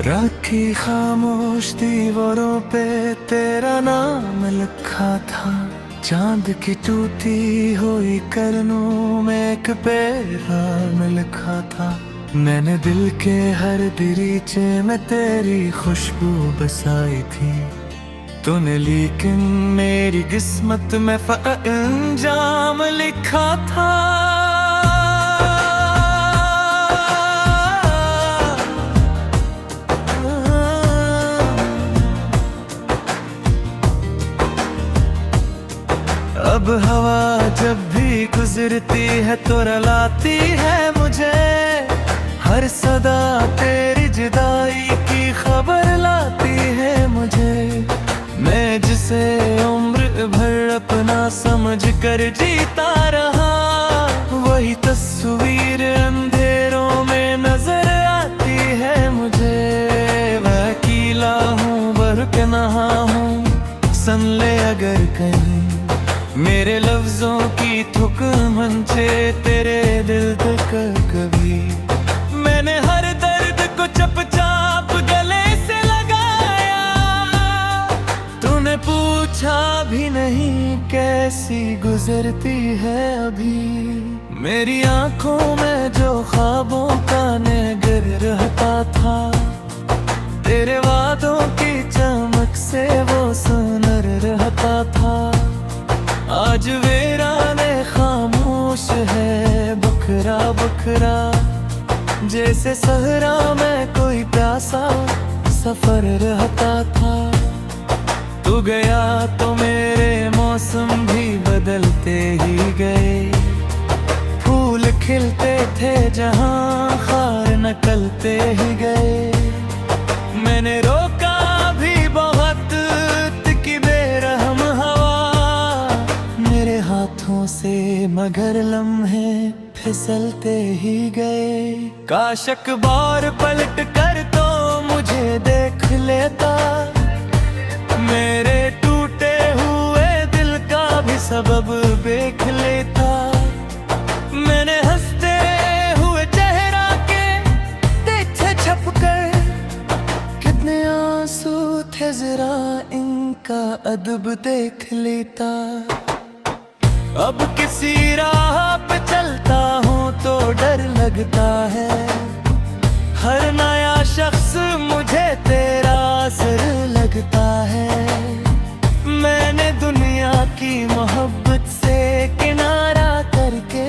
रखी खामोश दीवारों पे तेरा नाम लिखा था। चांद की टूटी हुई करनों में एक पैगाम लिखा था। मैंने दिल के हर दरीचे में तेरी खुशबू बसाई थी। तूने लेकिन मेरी किस्मत में फ़क़त अंजाम लिखा था। अब हवा जब भी गुजरती है तो रुलाती है मुझे। हर सदा तेरी जुदाई की खबर लाती है मुझे। मैं जिसे उम्र भर अपना समझ कर जीता रहा, वही तस्वीर अंधेरों में नजर आती है मुझे। मैं अकेला हूँ बर्क नहा हूँ, सन ले अगर कहीं मेरे लफ्जों की थुक मंचे तेरे दिल तक कभी। मैंने हर दर्द को चुपचाप गले से लगाया। तूने पूछा भी नहीं कैसी गुजरती है अभी। मेरी आंखों में जो ख्वाबों का नगर रहता था, तेरे वादों की चमक से वो सुनर रहता था। आज वीराने खामोश है बखरा बखरा, जैसे सहरा में कोई प्यासा सफर रहता था। तू गया तो मेरे मौसम भी बदलते ही गए। फूल खिलते थे जहां खार निकलते ही गए। मैंने रोका भी बहुत कि बेरहम हवा मेरे हाथों से, मगर लम्हे फिसलते ही गए। काश एक बार पलट कर तो मुझे देख लेता। मेरे टूटे हुए दिल का भी सबब देख लेता। मैंने हंसते हुए चेहरा के पीछे छुप कर, कितने आंसू थे जरा इनका अदब देख लेता। अब किसी राह पे चलता हूँ तो डर लगता है। हर नया शख्स मुझे तेरा असर लगता है। मैंने दुनिया की मोहब्बत से किनारा करके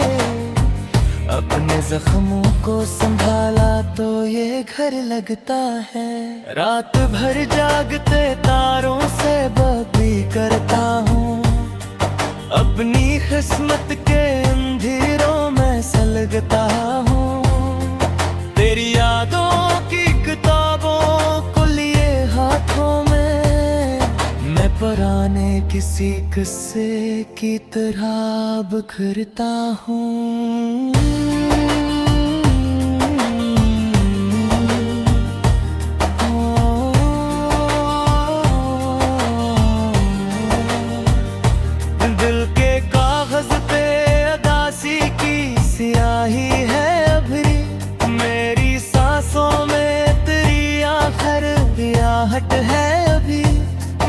अपने जख्मों को संभाला तो ये घर लगता है। रात भर जागते तारों से बातें करता हूँ। अपनी किस्मत के अंधेरों में सलगता हूँ। तेरी यादों की किताबों को लिए हाथों में, मैं पुराने किसी किस्से की तरह बिखरता हूँ। स्याही है अभी मेरी सांसों में, तेरी आखिर रियाहट है अभी।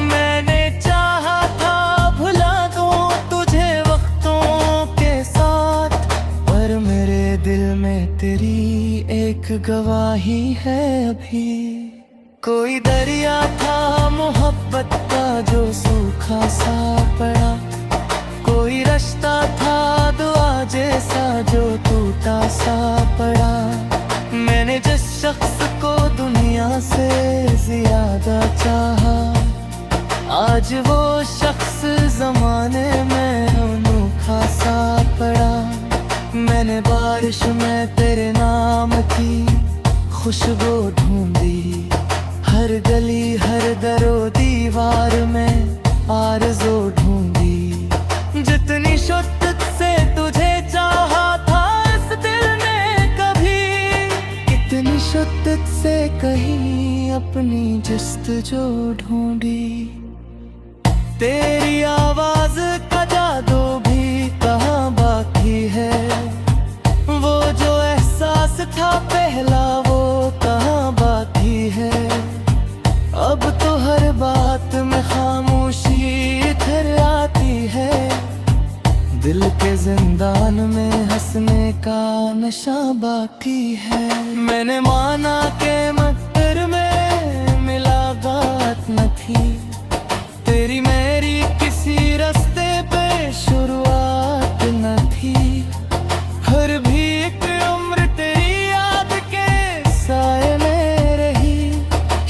मैंने चाहा था भुला दूं तुझे वक्तों के साथ, पर मेरे दिल में तेरी एक गवाही है अभी। कोई दरिया था मोहब्बत का जो सूखा सा पड़ा। कोई रास्ता था दुआ जैसा जो टूटा सा पड़ा। मैंने जिस शख्स को दुनिया से ज्यादा चाहा, आज वो शख्स जमाने में अनोखा सा पड़ा। मैंने बारिश में तेरे नाम की खुशबू ढूंढी। हर गली हर दरो दीवार में आरज़ू ढूंढी। जितनी शिद्दत से तुझे चाहा था इस दिल ने कभी, इतनी शिद्दत से कहीं अपनी जस्तजू ढूंढी। तेरी आवाज का जादू भी कहाँ बाकी है। वो जो एहसास था पहला वो कहाँ बाकी है। नशा बाकी है। मैंने माना के मक्कर में मुलाकात न थी, तेरी मेरी किसी रास्ते पे शुरुआत न थी। हर भी एक उम्र तेरी याद के साए में रही,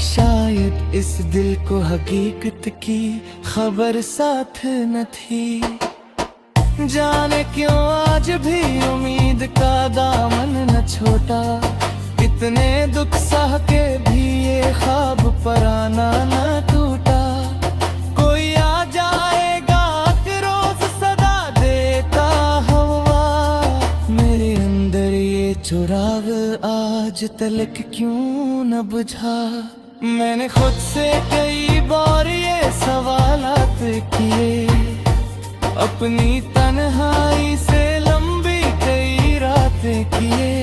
शायद इस दिल को हकीकत की खबर साथ न थी। जाने क्यों आज भी उम्मीद का दामन न छोटा, इतने दुख सह के भी ये ख्वाब पराना न टूटा। कोई आ जाएगा कि रोज सदा देता हवा, मेरे अंदर ये चुराग आज तलक क्यों न बुझा। मैंने खुद से कई बार ये सवालात किए, अपनी तन्हाई से लंबी कई रातें किए।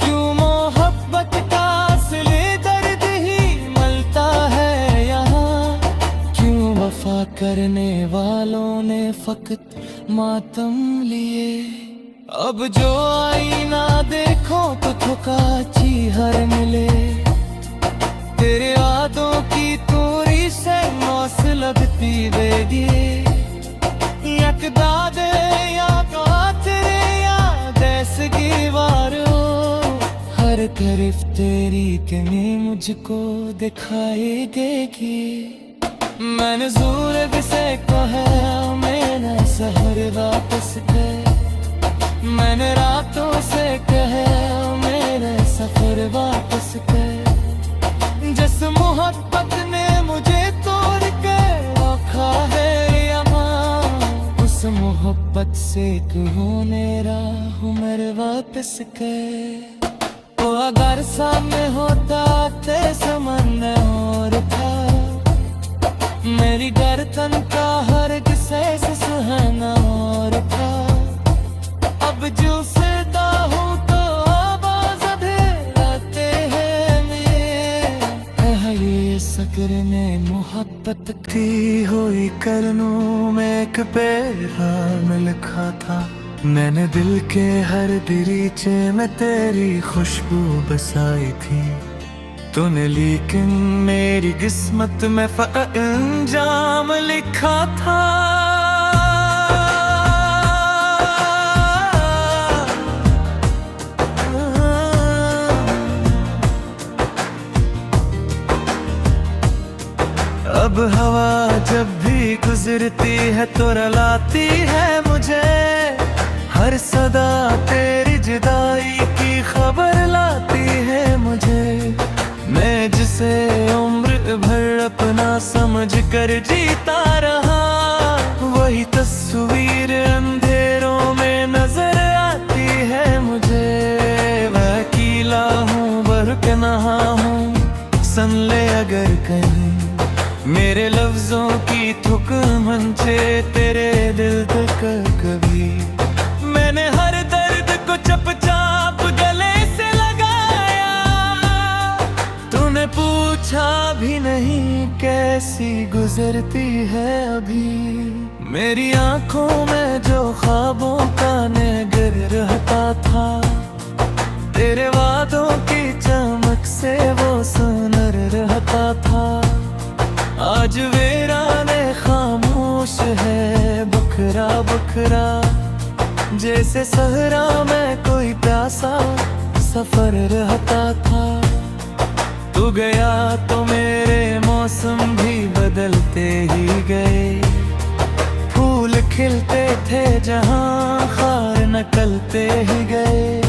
क्यों मोहब्बत का असली दर्द ही मिलता है यहाँ, क्यों वफा करने वालों ने फकत मातम लिए। अब जो आईना देखो तो थका चीहर मिले, तेरे वादों की तूरी से मौस लगती बेदिए। यकदाद या तेरे याद ऐसी दीवारों, हर तरफ तेरी कमी मुझको दिखाई देगी। मैंने ज़रूर से कहा मेरा शहर वापस कर, मैंने रातों से कहा मेरा सफर वापस कर। जिस मोहब्बत ने मुझे तोड़ के रखा है उस मोहब्बत से तूने राह मेरे वापस कर। तो अगर सामने होता ते समंदर और था, मेरी गर्दन का हर किसे से सुहाना और था। अब जो सदा हूँ तो आवाज़ अधेराते हैं मैं, ये सकर ने मोहब्बत थी हुई करनूं में एक पैगाम लिखा था। मैंने दिल के हर दरीचे में तेरी खुशबू बसाई थी, तूने लेकिन मेरी किस्मत में फ़क़त अंजाम लिखा था। अब हवा जब भी गुजरती है तो रुलाती है मुझे, हर सदा तेरी जुदाई की खबर लाती है मुझे। मैं जिसे उम्र भर अपना समझ कर जीता रहा, वही तस्वीर अंधेरों में नजर आती है मुझे। मैं अकेला हूँ बरकनाहा हूँ, सन ले अगर कहीं मेरे लफ्जों की थुक मंचे तेरे दिल तक कभी। मैंने हर दर्द को चुपचाप गले से लगाया, तूने पूछा भी नहीं कैसी गुजरती है अभी। मेरी आंखों में जो ख्वाबों का नगर रहता था, तेरे वादों की चमक से वो सुनर रहता था। आज वीराने खामोश है बखरा बखरा, जैसे सहरा में कोई प्यासा सफर रहता था। तू गया तो मेरे मौसम भी बदलते ही गए, फूल खिलते थे जहाँ खार निकलते ही गए।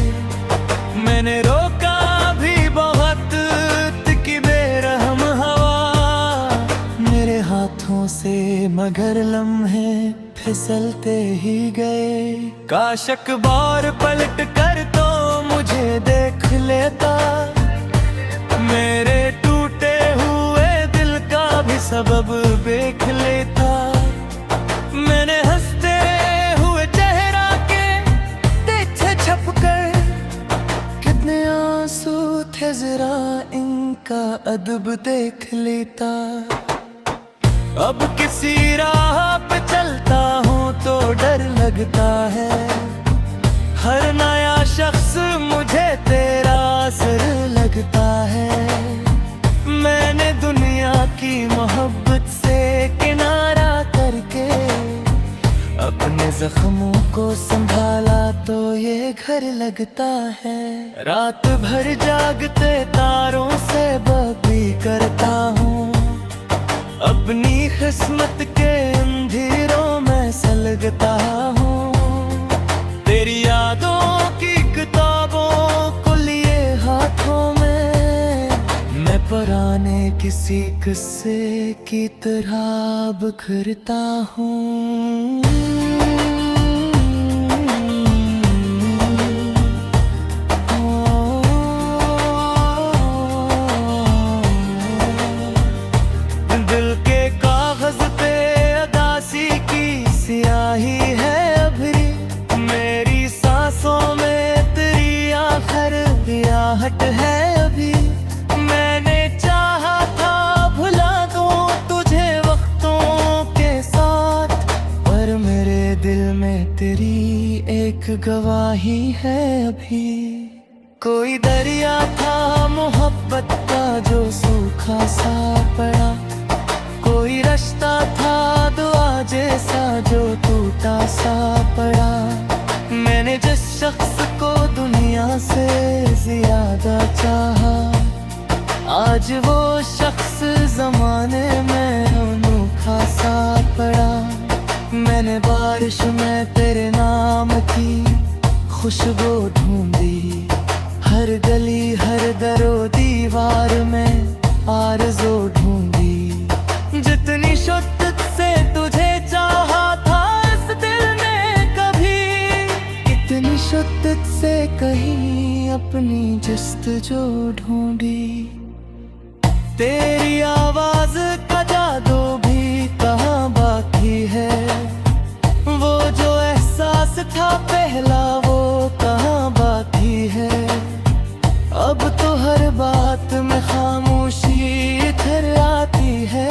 मैंने रोका भी बहुत कि बेरहम हवा, मेरे हाथों से मगर लम्हे फिसलते ही गए। काश एक बार पलट कर तो मुझे देख लेता, मेरे टूटे हुए दिल का भी सबब देख लेता। मैंने हंसते हुए चेहरा के देखे छप कर, कितने आंसू थे जरा इनका अदब देख लेता। अब किसी राह पे चलता हूँ तो डर लगता है, हर नया जख्मों को संभाला तो ये घर लगता है। रात भर जागते तारों से बातें करता हूँ, अपनी किस्मत के अंधेरों में सलगता हूँ। तेरी यादों की किताबों को लिए हाथों में, मैं पुराने किसी किस्से की तरह बिखरता हूँ। दिल के कागज पे अदासी की स्याही है अभरी, मेरी सांसों में तेरी आखिर आहट है अभी। मैंने चाहा था भुला दूं तुझे वक्तों के साथ, पर मेरे दिल में तेरी एक गवाही है अभी। कोई दरिया था मोहब्बत का जो सूखा सा पड़ा, कोई रास्ता था दुआ जैसा जो टूटा सा पड़ा। मैंने जिस शख्स को दुनिया से ज्यादा चाहा, आज वो शख्स जमाने में अनोखा सा पड़ा। मैंने बारिश में तेरे नाम की खुशबू ढूंढी, हर गली हर दरो दीवार में आरज़ू ढूंढी। जितनी शिद्दत से तुझे चाहा था इस दिल ने कभी, इतनी शिद्दत से कहीं अपनी जस्तजू ढूंढी। तेरी आवाज का जादू भी कहाँ बाकी है, वो जो एहसास था पहला वो कहाँ बाकी है। अब तो हर बात में खामोशी इधर आती है,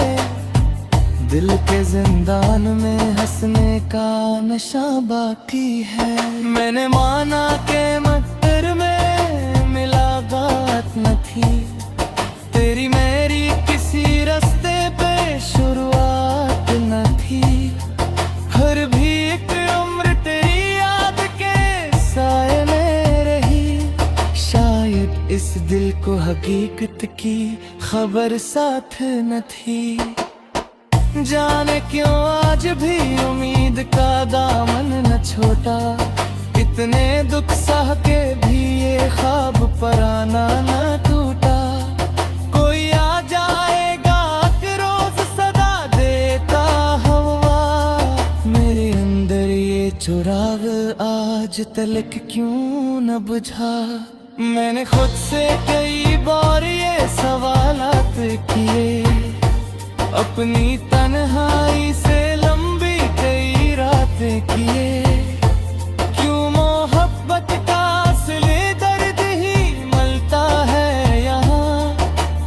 दिल के जिंदान में हंसने का नशा बाकी है। मैंने माना के मक्कर में मुलाकात न थी, तेरी मेरी किसी रास्ते पे शुरुआत न थी। फिर भी एक उम्र तेरी याद के साए में रही, शायद इस दिल को हकीकत की खबर साथ न थी। जाने क्यों आज भी उम्मीद का दामन न छोटा, इतने दुख सह के भी ये ख्वाब पराना न टूटा। कोई आ जाएगा कि रोज सदा देता हवा, मेरे अंदर ये चुराग आज तलक क्यों न बुझा। मैंने खुद से कई बार ये सवालात किए, अपनी तन्हाई से लंबी कई रातें किए। क्यों मोहब्बत का असली दर्द ही मिलता है यहाँ,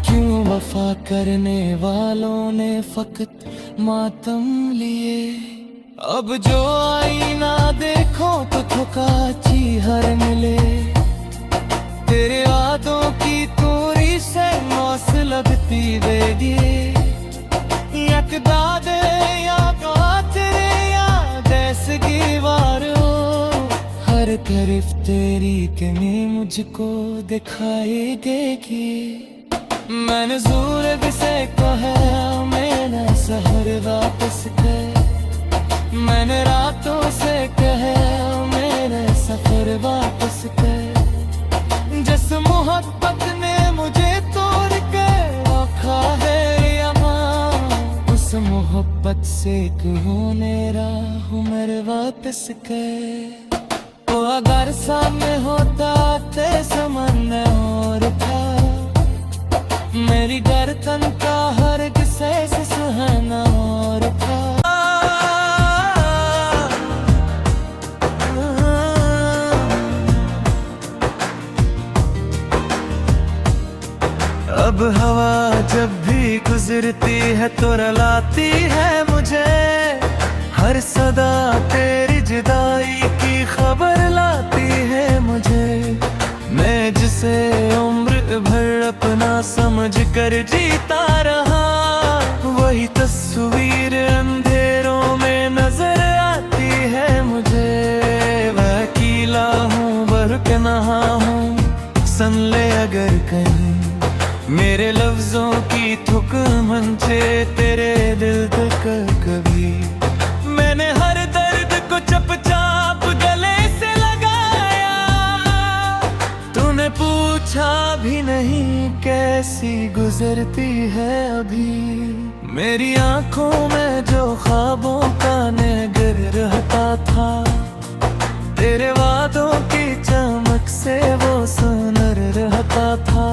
क्यों वफा करने वालों ने फकत मातम लिए। अब जो आईना देखो तो थकाची हर मिले, तेरे वादों की तूरी से मौस लगती बेदिए। दादे या तेरे या जैसे दीवार हो, हर तरफ तेरी कमी मुझको दिखाई देगी। मैंने ज़ोर से कहा मेरा सहर वापस कर, मैंने रातों से कहा मेरा सफर वापस कर। जिस मोहब्बत ने मुझे तोड़ के रखा है मोहब्बत से क्यों मेरा उम्र वापस कर। तो अगर सामने होता तेरे सामने और था, मेरी गर्दन का हर किसे से सुहाना और था। अब हवा जब भी गुजरती है तो रुलाती है मुझे, हर सदा तेरी जुदाई की खबर लाती है मुझे। मैं जिसे उम्र भर अपना समझ कर जीता रहा, वही तस्वीर अंधेरों में नजर आती है मुझे। मुझे, वकीला हूँ बरक नहा हूँ सन ले अगर कहीं मेरे लफ्जों की थुक मंचे तेरे दिल तक कभी। मैंने हर दर्द को चपचाप गले से लगाया, तूने पूछा भी नहीं कैसी गुजरती है अभी। मेरी आंखों में जो ख्वाबों का नगर रहता था, तेरे वादों की चमक से वो सुनर रहता था।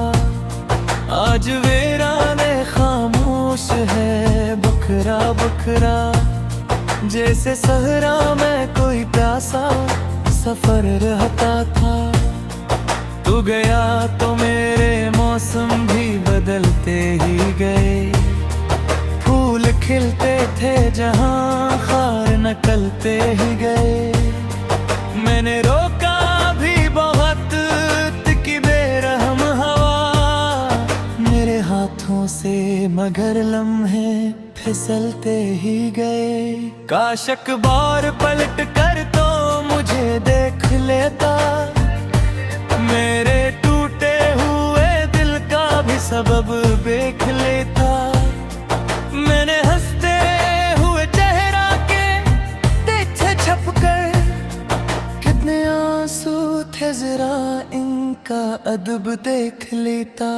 आज वीराने खामोश है बखरा बखरा, जैसे सहरा में कोई प्यासा सफर रहता था। तू गया तो मेरे मौसम भी बदलते ही गए, फूल खिलते थे जहां खार निकलते ही गए। मैंने रोका भी बहुत कि बेरहम हवा मेरे हाथों से, मगर लम्हे फिसलते ही गए। काश अखबार पलट कर तो मुझे देख लेता, मेरे टूटे हुए दिल का भी सबब देख लेता। मैंने हंसते हुए चेहरा के देखे छपकर, कितने आंसू थे जरा इनका अदब देख लेता।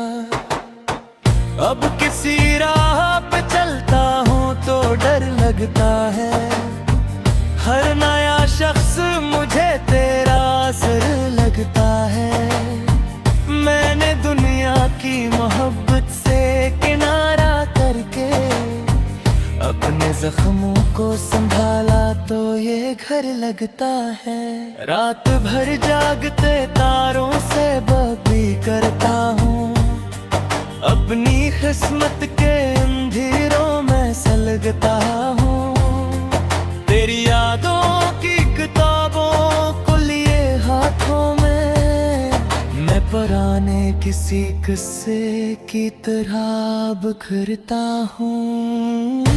अब किसी राह पे चलता हूँ तो डर लगता है, हर नया शख्स मुझे तेरा असर लगता है। मैंने दुनिया की मोहब्बत से किनारा करके अपने जख्मों को संभाला तो ये घर लगता है। रात भर जागते तारों से बातें करता हूँ, अपनी किस्मत के अंधेरों में सलगता हूँ। तेरी यादों की किताबों को लिए हाथों में, मैं पुराने किसी किस्से की तरह बिखरता हूँ।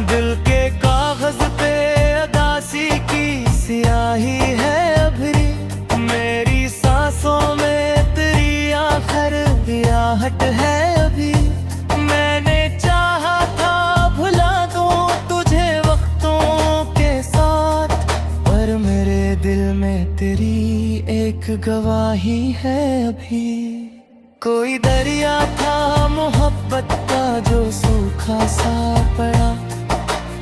दिल के कागज पे अदासी की स्याही है अभरी, मेरी सांसों में तेरी आखिर आहट है अभी। मैंने चाहा था भुला दूं तुझे वक्तों के साथ, पर मेरे दिल में तेरी एक गवाही है अभी। कोई दरिया था मोहब्बत का जो सूखा सा पड़ा,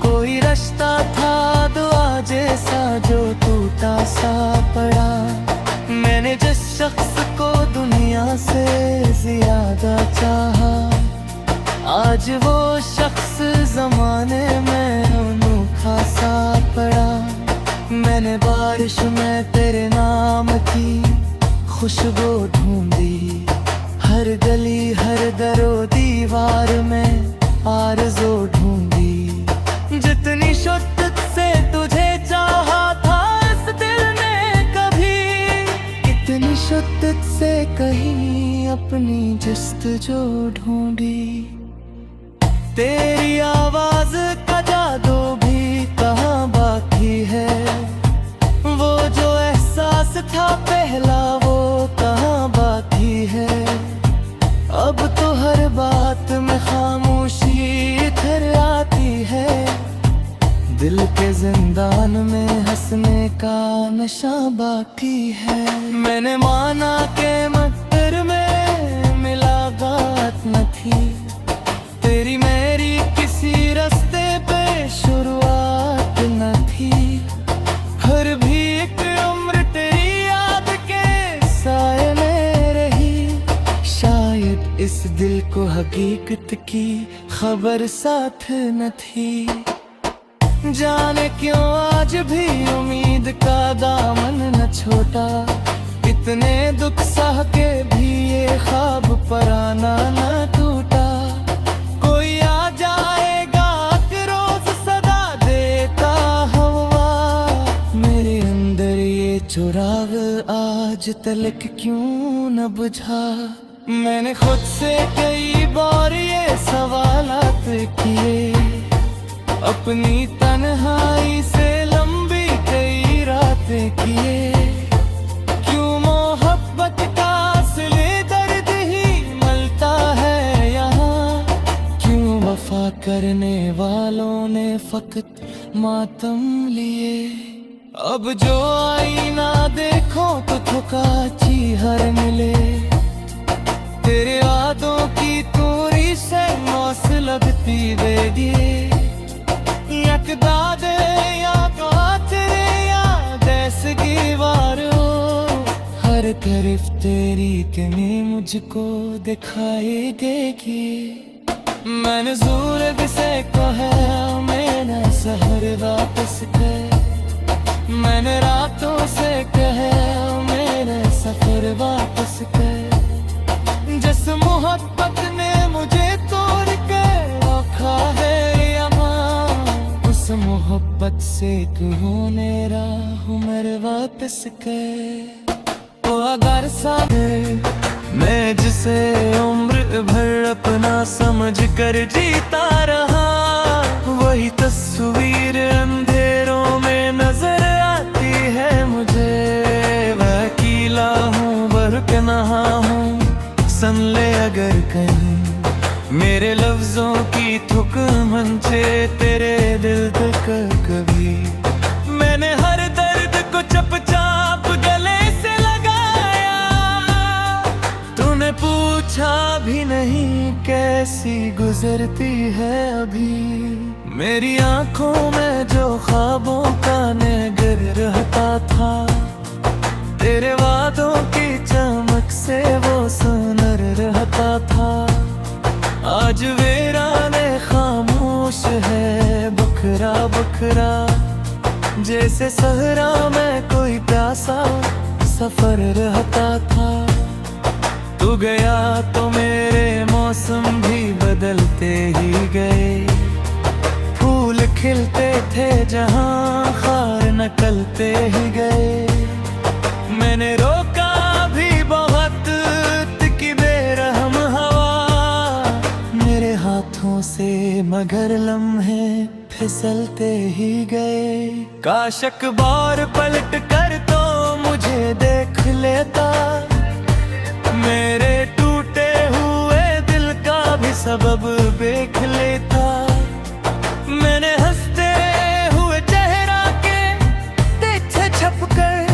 कोई रास्ता था दुआ जैसा जो टूटा सा पड़ा। मैंने जिस शख्स को दुनिया से ज्यादा चाहा, आज वो शख्स जमाने में अनोखा सा पड़ा। मैंने बारिश में तेरे नाम की खुशबू ढूंढी, हर गली हर दरो दीवार में आरज़ू ढूंढी। जितनी शिद्दत से तुझे चाहा था इस दिल ने कभी, इतनी शिद्दत से कहीं अपनी जस्तजू ढूंढी। तेरी आवाज का जादू भी कहाँ बाकी है, वो जो एहसास था पहला वो कहाँ बाकी है। अब तो हर बात में खामोशी इधर आती है, दिल के जिंदान में हंसने का नशा बाकी है। मैंने माना के मकर में मुलाकात न थी, तेरी मेरी किसी रास्ते पे शुरुआत न थी। फिर भी एक उम्र तेरी याद के साए में रही, शायद इस दिल को हकीकत की खबर साथ न थी। जाने क्यों आज भी उम्मीद का दामन न छोटा, इतने दुख सह के भी ये ख्वाब पराना न टूटा। कोई आ जाएगा कि रोज सदा देता हवा, मेरे अंदर ये चुराग आज तलक क्यों क्यों न बुझा। मैंने खुद से कई बार ये सवालात किए, अपनी तन्हाई से लंबी कई रातें किए। क्यों मोहब्बत का असली दर्द ही मिलता है यहाँ, क्यों वफा करने वालों ने फकत मातम लिए। अब जो आईना देखो तो थकाची हर मिले, तेरे यादों की तोरी से मौस लगती बेगी। यकदा दे या तो तेरे याद ऐसी दीवार हो, हर तरफ तेरी कमी मुझको दिखाई देगी। मैंने ज़रूरत से कहा मैंने सहर वापस कर, मैंने रातों से कहा मेरे सफर वापस कर। जिस मोहब्बत ने मुझे तोड़ के रखा है यहाँ, उस मोहब्बत से क्यों मेरा उम्र वापस कर। ओ अगर साथ मैं जिसे उम्र भर अपना समझ कर जीता रहा, वही तस्वीर अंधेरों में नजर आती है मुझे। वकीला हूँ बर्क नहा हूँ, सन ले अगर कहीं मेरे लफ्जों की थुक मंचे तेरे दिल तक कभी। मैंने हर दर्द को चपचाप गले से लगाया, तूने पूछा भी नहीं कैसी गुजरती है अभी। मेरी आंखों में जो ख्वाबों का नगर रहता था, तेरे वादों की चमक से वो सुनर रहता था। आज वीराने खामोश है बखरा बखरा, जैसे सहरा में कोई प्यासा सफर रहता था। तू गया तो मेरे मौसम भी बदलते ही गए, फूल खिलते थे जहाँ खार निकलते ही गए। मैंने रोका भी बहुत कि बेरहम हवा, मेरे हाथों से मगर लम्हे फिसलते ही गए। काश अखबार पलट कर तो मुझे देख लेता, मेरे टूटे हुए दिल का भी सबब देख लेता। मैंने हंसते हुए चेहरा के पीछे छप कर,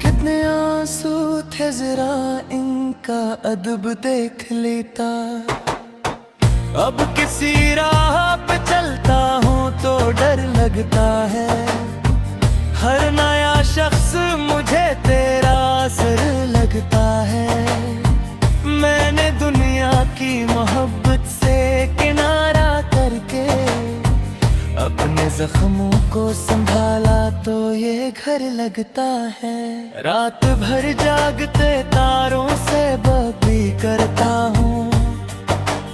कितने आंसू थे जरा इनका अदब देख लेता। अब किसी राह पे चलता हूँ तो डर लगता है, हर नया शख्स मुझे तेरा असर लगता है। मैंने दुनिया की मोहब्बत से किनारा करके अपने जख्मों को संभाला तो ये घर लगता है। रात भर जागते तारों से बातें करता हूँ,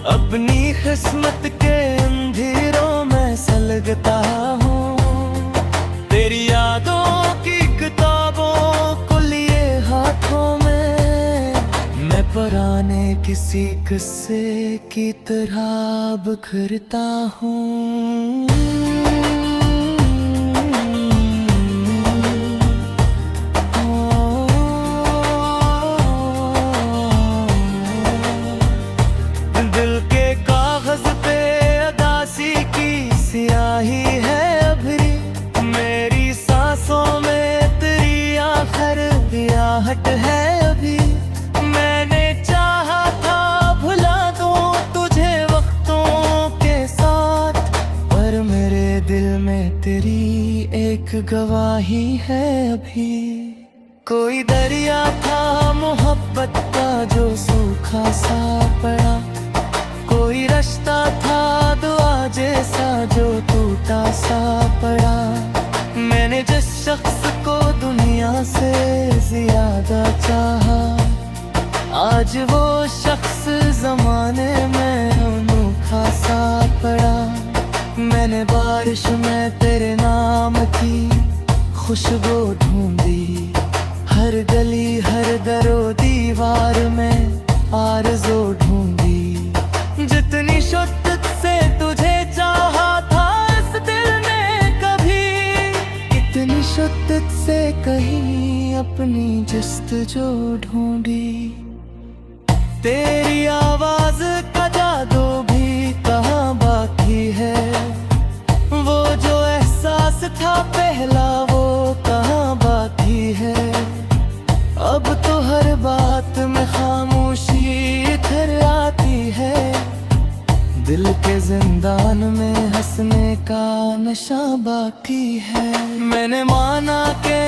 अपनी किस्मत के अंधेरों में सलगता हूँ। तेरी यादों की किताबों को लिए हाथों में, मैं पुराने किसी किस्से की तरह बिखरता हूँ। दिल के कागज पे अदासी की स्याही है अभी, मेरी सांसों में तेरी आखिर आहट है अभी। मैंने चाहा था भुला दूं तुझे वक्तों के साथ, पर मेरे दिल में तेरी एक गवाही है अभी। कोई दरिया था मोहब्बत का जो सूखा सा पड़ा, कोई रास्ता था दुआ जैसा जो टूटा सा पड़ा। मैंने जिस शख्स को दुनिया से ज्यादा चाहा, आज वो शख्स जमाने में अनोखा सा पड़ा। मैंने बारिश में तेरे नाम की खुशबू ढूंढी, हर गली हर दरो दीवार में आरज़ू ढूंढी, जितनी शिद्दत से तुझे चाहा था इस दिल ने कभी, इतनी शिद्दत से कहीं अपनी जिस्तजू ढूंढी। तेरी आवाज का जादू भी कहाँ बाकी है, वो जो एहसास था पहला वो कहाँ बाकी है। अब तो हर बात में खामोशी इधर आती है, दिल के जिंदान में हंसने का नशा बाकी है। मैंने माना के